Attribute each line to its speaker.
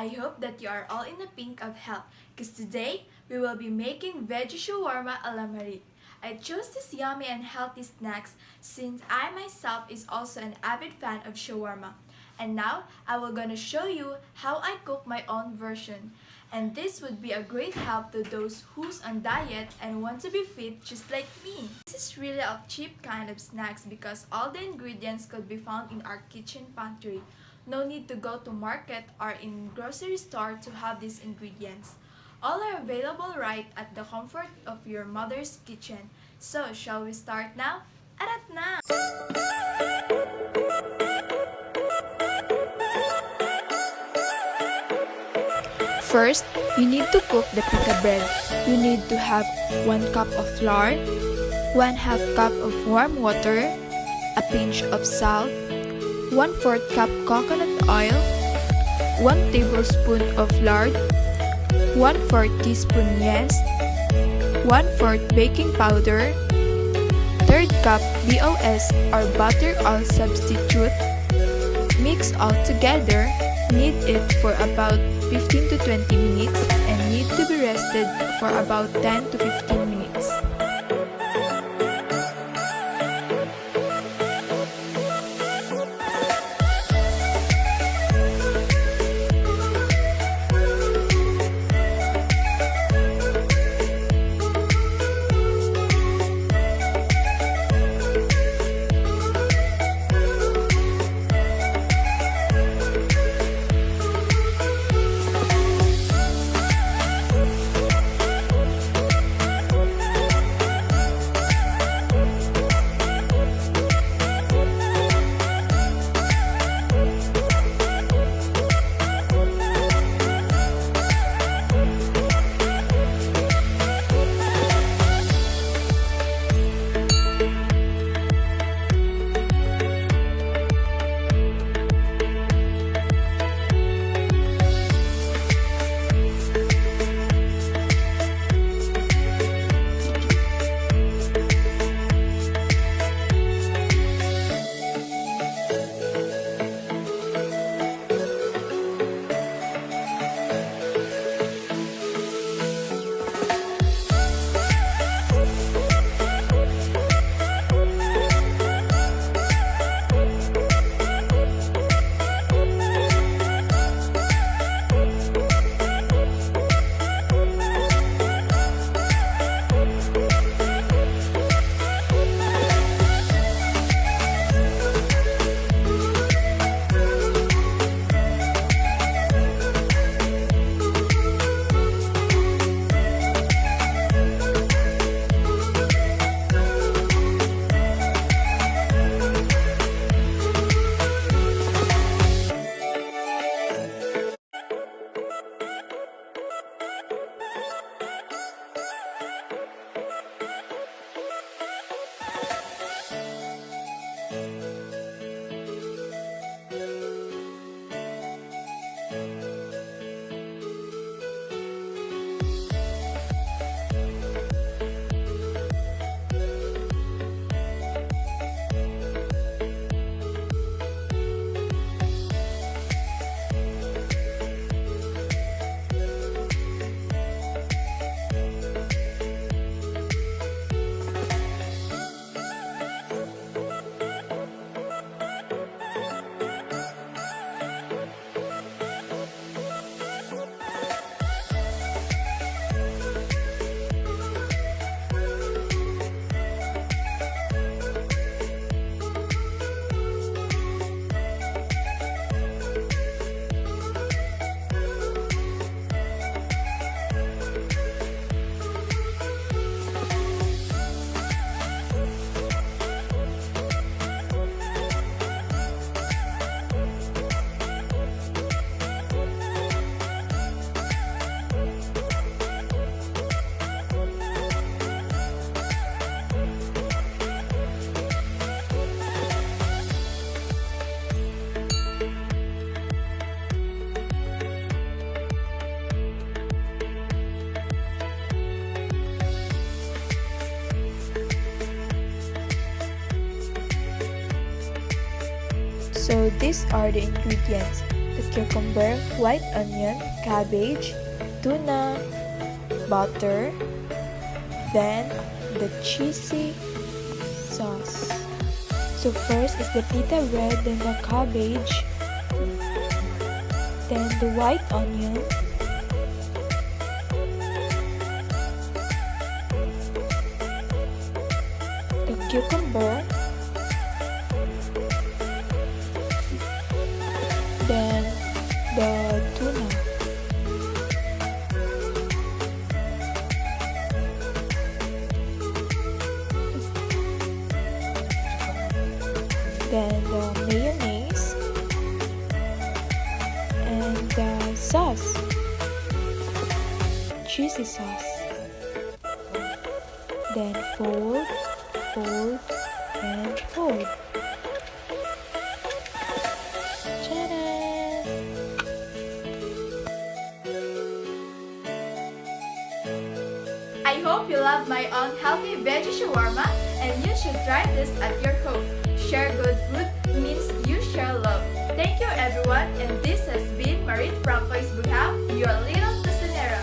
Speaker 1: I hope that you are all in the pink of health, because today we will be making veggie shawarma a la Marit. I chose these yummy and healthy snacks since I myself is also an avid fan of shawarma. And now I will gonna show you how I cook my own version. And this would be a great help to those who's on diet and want to be fit just like me. This is really a cheap kind of snacks because all the ingredients could be found in our kitchen pantry. No need to go to market or in grocery store to have these ingredients. All are available right at the comfort of your mother's kitchen. So, shall we start now? Arat na!
Speaker 2: First, you need to cook the pita bread. You need to have 1 cup of flour, 1/2 cup of warm water, a pinch of salt, 1/4 cup coconut oil, 1 tablespoon of lard, 1/4 teaspoon yeast, 1/4 baking powder, 1/3 cup BOS or butter oil substitute. Mix all together. Knead it for about 15 to 20 minutes and need to be rested for about 10 to 15 minutes. So these are the ingredients: the cucumber, white onion, cabbage, tuna, butter, then the cheesy sauce. So first is the pita bread, then the cabbage, then the white onion, the cucumber, then the tuna. Then the mayonnaise and the sauce, cheesy sauce. Then fold, fold, and fold. Ta-da!
Speaker 1: I hope you love my unhealthy veggie shawarma and you should try this at your home. Share good food means you share love. Thank you everyone, and this has been Marit from Facebook House, your little cusinera.